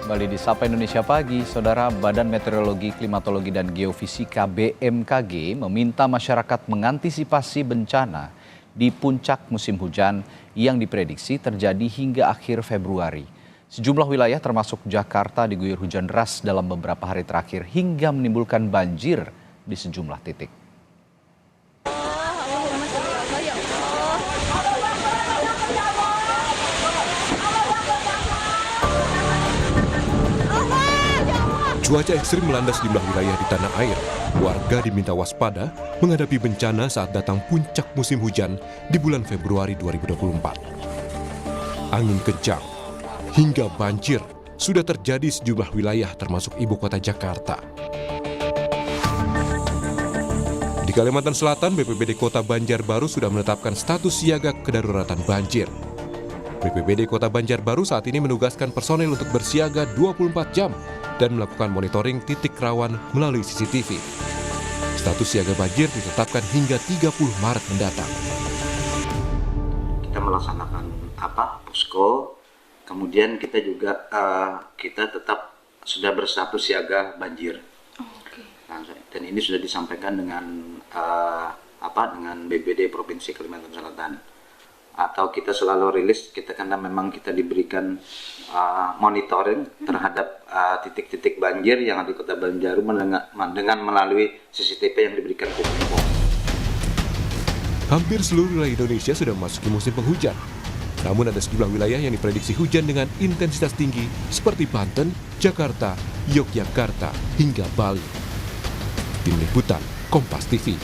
Kembali di Sapa Indonesia Pagi, Saudara. Badan Meteorologi, Klimatologi, dan Geofisika BMKG meminta masyarakat mengantisipasi bencana di puncak musim hujan yang diprediksi terjadi hingga akhir Februari. Sejumlah wilayah termasuk Jakarta diguyur hujan deras dalam beberapa hari terakhir hingga menimbulkan banjir di sejumlah titik. Cuaca ekstrim melanda sejumlah wilayah di tanah air. Warga diminta waspada menghadapi bencana saat datang puncak musim hujan di bulan Februari 2024. Angin kencang hingga banjir sudah terjadi sejumlah wilayah termasuk ibu kota Jakarta. Di Kalimantan Selatan, BPBD Kota Banjarbaru sudah menetapkan status siaga kedaruratan banjir. BPBD Kota Banjarbaru saat ini menugaskan personel untuk bersiaga 24 jam dan melakukan monitoring titik rawan melalui CCTV. Status siaga banjir ditetapkan hingga 30 Maret mendatang. Kita melaksanakan posko, kemudian kita juga kita tetap sudah berstatus siaga banjir. Nah, dan ini sudah disampaikan dengan dengan BPBD Provinsi Kalimantan Selatan. Atau kita selalu rilis kita karena memang kita diberikan monitoring terhadap titik-titik banjir yang ada di Kota Banjarbaru dengan melalui CCTV yang diberikan Kominfo. Hampir seluruh wilayah Indonesia sudah memasuki musim penghujan. Namun ada sejumlah wilayah yang diprediksi hujan dengan intensitas tinggi seperti Banten, Jakarta, Yogyakarta, hingga Bali. Tim Liputan Kompas TV.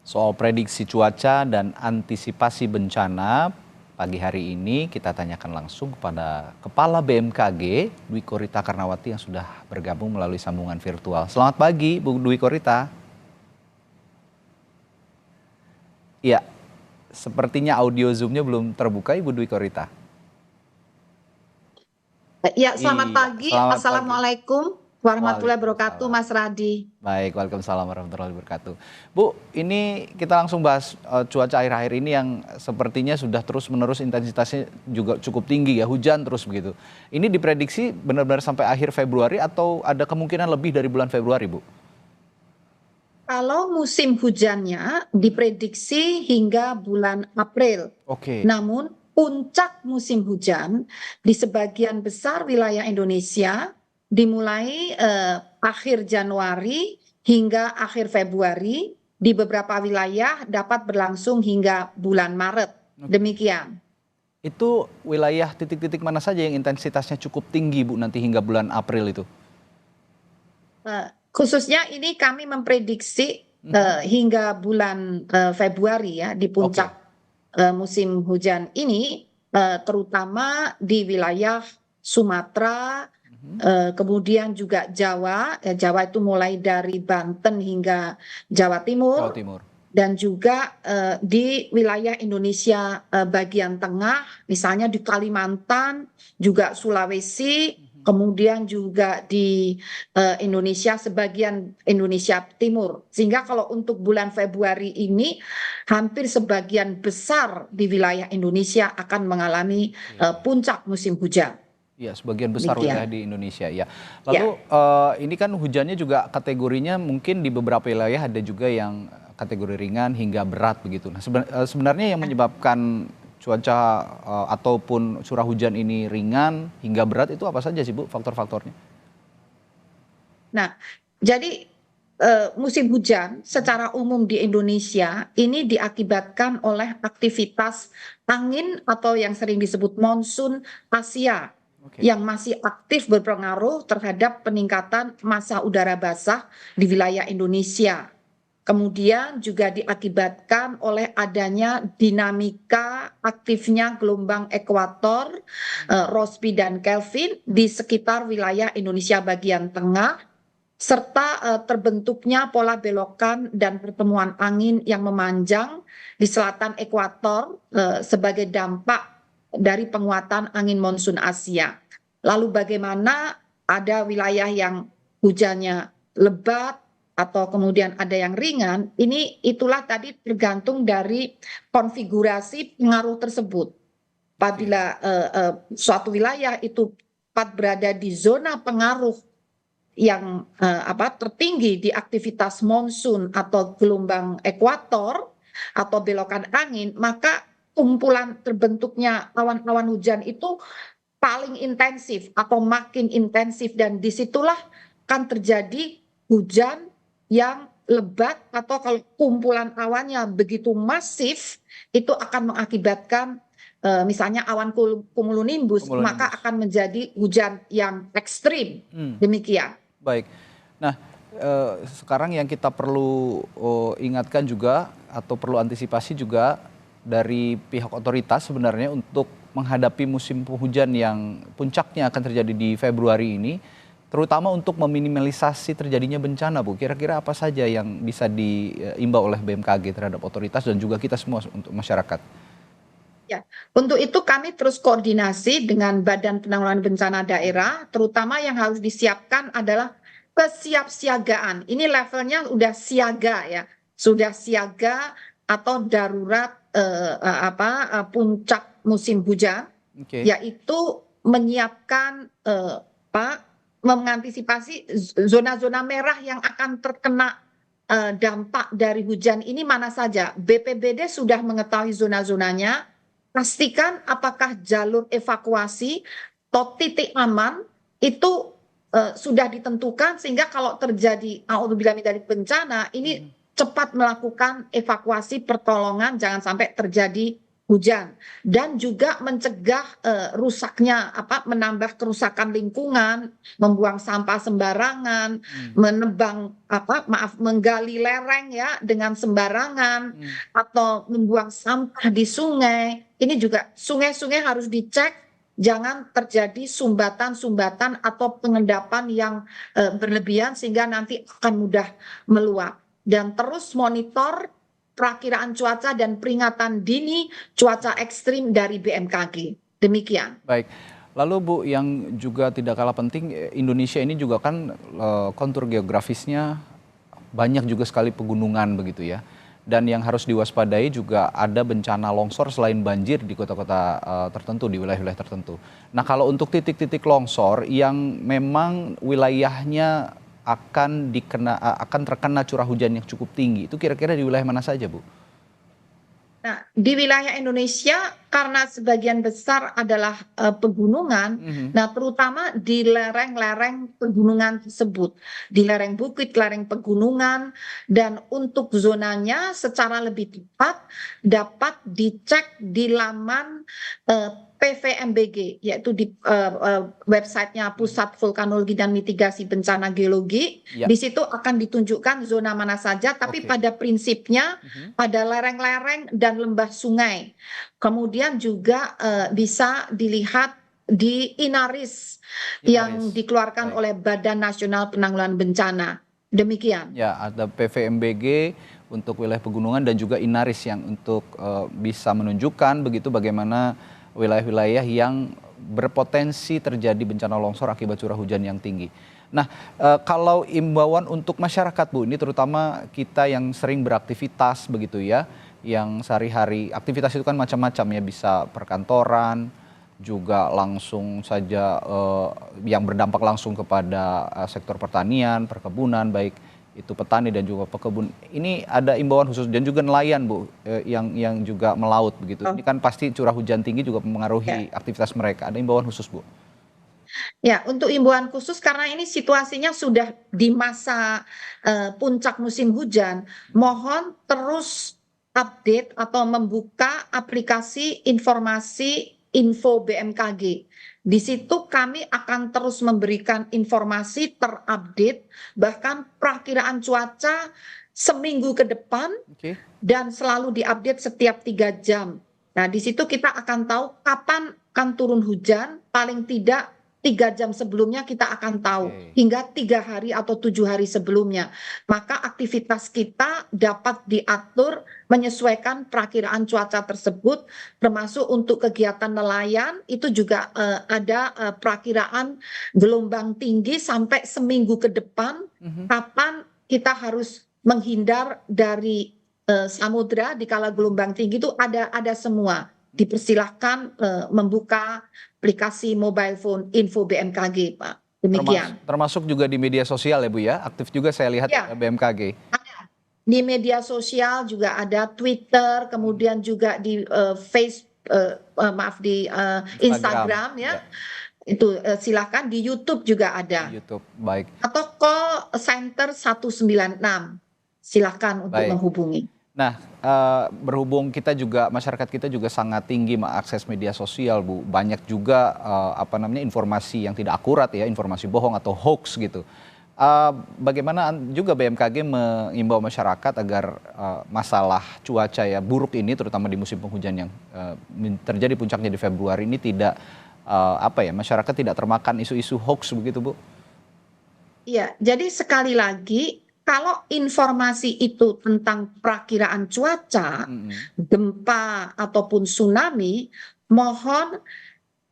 Soal prediksi cuaca dan antisipasi bencana, pagi hari ini kita tanyakan langsung kepada Kepala BMKG, Dwi Korita Karnawati yang sudah bergabung melalui sambungan virtual. Selamat pagi, Bu Dwi Korita. Iya, sepertinya audio Zoom-nya belum terbuka, Ibu Dwi Korita. Ya, selamat pagi. Assalamualaikum warahmatullahi wabarakatuh, Mas Radi. Baik, waalaikumsalam warahmatullahi wabarakatuh. Bu, ini kita langsung bahas cuaca akhir-akhir ini yang sepertinya sudah terus-menerus intensitasnya juga cukup tinggi ya, hujan terus begitu. Ini diprediksi benar-benar sampai akhir Februari atau ada kemungkinan lebih dari bulan Februari, Bu? Kalau musim hujannya diprediksi hingga bulan April. Oke. Namun puncak musim hujan di sebagian besar wilayah Indonesia dimulai akhir Januari hingga akhir Februari, di beberapa wilayah dapat berlangsung hingga bulan Maret. Demikian. Itu wilayah titik-titik mana saja yang intensitasnya cukup tinggi, Bu, nanti hingga bulan April itu? Khususnya ini kami memprediksi hingga bulan Februari ya, di puncak musim hujan ini, terutama di wilayah Sumatera, kemudian juga Jawa. Jawa itu mulai dari Banten hingga Jawa Timur. Dan juga di wilayah Indonesia bagian tengah, misalnya di Kalimantan, juga Sulawesi, kemudian juga di Indonesia, sebagian Indonesia Timur. Sehingga kalau untuk bulan Februari ini, hampir sebagian besar di wilayah Indonesia akan mengalami puncak musim hujan. Iya, sebagian besar wilayah di Indonesia ya. Lalu ini kan hujannya juga kategorinya mungkin di beberapa wilayah ada juga yang kategori ringan hingga berat begitu. Nah, sebenarnya yang menyebabkan cuaca ataupun curah hujan ini ringan hingga berat itu apa saja sih, Bu, faktor-faktornya? Nah, jadi musim hujan secara umum di Indonesia ini diakibatkan oleh aktivitas angin atau yang sering disebut monsun Asia yang masih aktif berpengaruh terhadap peningkatan massa udara basah di wilayah Indonesia. Kemudian juga diakibatkan oleh adanya dinamika aktifnya gelombang ekuator, Rossby dan Kelvin di sekitar wilayah Indonesia bagian tengah, serta terbentuknya pola belokan dan pertemuan angin yang memanjang di selatan ekuator sebagai dampak dari penguatan angin monsun Asia. Lalu bagaimana ada wilayah yang hujannya lebat, atau kemudian ada yang ringan, itulah tadi tergantung dari konfigurasi pengaruh tersebut. Apabila suatu wilayah itu tepat berada di zona pengaruh yang tertinggi di aktivitas monsun atau gelombang ekuator atau belokan angin, maka kumpulan terbentuknya awan-awan hujan itu paling intensif atau makin intensif, dan disitulah akan terjadi hujan yang lebat, atau kalau kumpulan awannya begitu masif itu akan mengakibatkan misalnya awan cumulonimbus, maka akan menjadi hujan yang ekstrim. Demikian. Baik. Nah, sekarang yang kita perlu ingatkan juga atau perlu antisipasi juga dari pihak otoritas sebenarnya untuk menghadapi musim penghujan yang puncaknya akan terjadi di Februari ini, terutama untuk meminimalisasi terjadinya bencana, Bu. Kira-kira apa saja yang bisa diimbau oleh BMKG terhadap otoritas dan juga kita semua untuk masyarakat? Ya, untuk itu kami terus koordinasi dengan Badan Penanggulangan Bencana Daerah, terutama yang harus disiapkan adalah kesiapsiagaan. Ini levelnya udah siaga ya, sudah siaga atau darurat puncak musim hujan, yaitu menyiapkan mengantisipasi zona-zona merah yang akan terkena dampak dari hujan ini mana saja. BPBD sudah mengetahui zona-zonanya. Pastikan apakah jalur evakuasi atau titik aman itu sudah ditentukan, sehingga kalau terjadi dari bencana ini cepat melakukan evakuasi pertolongan, jangan sampai terjadi hujan, dan juga mencegah rusaknya menambah kerusakan lingkungan, membuang sampah sembarangan, menggali lereng ya dengan sembarangan, atau membuang sampah di sungai. Ini juga sungai-sungai harus dicek, jangan terjadi sumbatan-sumbatan atau pengendapan yang berlebihan sehingga nanti akan mudah meluap. Dan terus monitor perakiraan cuaca dan peringatan dini cuaca ekstrim dari BMKG. Demikian. Baik. Lalu Bu, yang juga tidak kalah penting, Indonesia ini juga kan kontur geografisnya banyak juga sekali pegunungan begitu ya. Dan yang harus diwaspadai juga ada bencana longsor selain banjir di kota-kota tertentu, di wilayah-wilayah tertentu. Nah, kalau untuk titik-titik longsor yang memang wilayahnya akan terkena curah hujan yang cukup tinggi, itu kira-kira di wilayah mana saja, Bu? Nah, di wilayah Indonesia karena sebagian besar adalah pegunungan, nah terutama di lereng-lereng pegunungan tersebut, di lereng bukit, lereng pegunungan, dan untuk zonanya secara lebih tepat dapat dicek di laman PVMBG, yaitu di websitenya Pusat Vulkanologi dan Mitigasi Bencana Geologi. Di situ akan ditunjukkan zona mana saja, tapi pada prinsipnya pada lereng-lereng dan lembah sungai. Kemudian juga bisa dilihat di Inaris yang dikeluarkan oleh Badan Nasional Penanggulangan Bencana. Demikian. Ya, ada PVMBG untuk wilayah pegunungan dan juga Inaris yang untuk bisa menunjukkan begitu bagaimana wilayah-wilayah yang berpotensi terjadi bencana longsor akibat curah hujan yang tinggi. Nah, kalau imbauan untuk masyarakat, Bu, ini terutama kita yang sering beraktivitas begitu ya, yang sehari-hari aktivitas itu kan macam-macam ya, bisa perkantoran, juga langsung saja yang berdampak langsung kepada sektor pertanian, perkebunan, baik itu petani dan juga pekebun. Ini ada imbauan khusus dan juga nelayan, Bu, yang juga melaut begitu. Ini kan pasti curah hujan tinggi juga mempengaruhi aktivitas mereka. Ada imbauan khusus, Bu? Ya, untuk imbauan khusus karena ini situasinya sudah di masa puncak musim hujan, mohon terus update atau membuka aplikasi informasi info BMKG. Di situ kami akan terus memberikan informasi terupdate, bahkan perakiraan cuaca seminggu ke depan, dan selalu diupdate setiap 3 jam. Nah, di situ kita akan tahu kapan akan turun hujan, paling tidak 3 jam sebelumnya kita akan tahu, hingga 3 hari atau 7 hari sebelumnya. Maka aktivitas kita dapat diatur menyesuaikan perakiraan cuaca tersebut, termasuk untuk kegiatan nelayan, itu juga ada perakiraan gelombang tinggi sampai seminggu ke depan, kapan kita harus menghindar dari samudra di kala gelombang tinggi itu ada semua. Dipersilahkan membuka aplikasi mobile phone info BMKG, Pak. Demikian. Termasuk juga di media sosial ya Bu ya, aktif juga saya lihat Ya. BMKG. Di media sosial juga ada Twitter, kemudian juga di Instagram ya. Itu silakan di YouTube juga ada. Di YouTube, baik. Atau call center 196. Silakan untuk Baik. menghubungi. Nah, berhubung kita juga masyarakat kita juga sangat tinggi mengakses media sosial, Bu. Banyak juga informasi yang tidak akurat ya, informasi bohong atau hoax gitu. Bagaimana juga BMKG mengimbau masyarakat agar masalah cuaca ya buruk ini, terutama di musim penghujan yang terjadi puncaknya di Februari ini tidak masyarakat tidak termakan isu-isu hoax begitu, Bu? Iya, jadi sekali lagi kalau informasi itu tentang perakiraan cuaca, gempa ataupun tsunami, mohon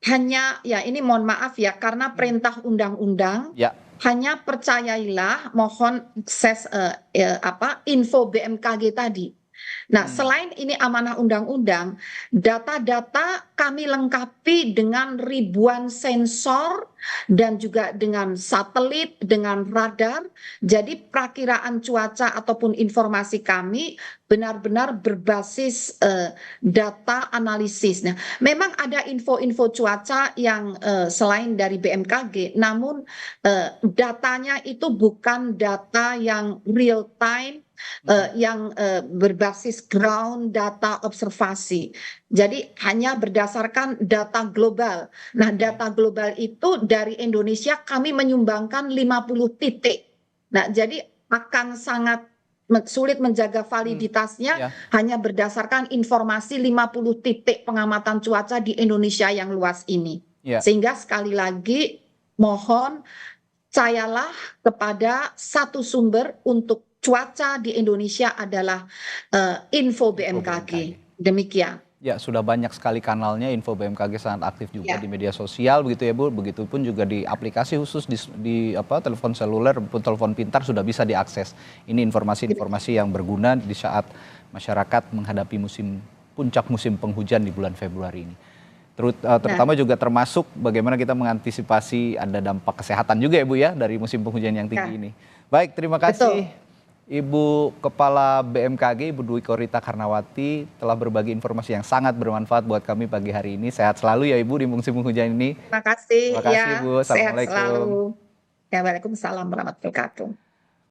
mohon maaf ya karena perintah undang-undang, Ya. hanya percayailah mohon akses info BMKG tadi. Nah, selain ini amanah undang-undang, data-data kami lengkapi dengan ribuan sensor dan juga dengan satelit, dengan radar. Jadi perakiraan cuaca ataupun informasi kami benar-benar berbasis data analisis. Nah, memang ada info-info cuaca yang selain dari BMKG, namun datanya itu bukan data yang real time, yang berbasis ground data observasi. Jadi hanya berdasarkan data global. Nah, data global itu dari Indonesia kami menyumbangkan 50 titik. Nah, jadi akan sangat sulit menjaga validitasnya hanya berdasarkan informasi 50 titik pengamatan cuaca di Indonesia yang luas ini. Sehingga sekali lagi mohon percayalah kepada satu sumber untuk cuaca di Indonesia adalah info BMKG. Demikian. Ya, sudah banyak sekali kanalnya, info BMKG sangat aktif juga di media sosial begitu ya Bu. Begitupun juga di aplikasi khusus di telepon seluler maupun telepon pintar sudah bisa diakses. Ini informasi-informasi yang berguna di saat masyarakat menghadapi puncak musim penghujan di bulan Februari ini. Terutama juga termasuk bagaimana kita mengantisipasi ada dampak kesehatan juga ya Bu ya dari musim penghujan yang tinggi ini. Baik, terima kasih. Betul. Ibu Kepala BMKG, Ibu Dwi Korita Karnawati telah berbagi informasi yang sangat bermanfaat buat kami pagi hari ini. Sehat selalu ya Ibu di musim penghujan ini. Terima kasih. Terima kasih Bu. Assalamualaikum. Sehat selalu. Ya, waalaikumsalam warahmatullahi wabarakatuh.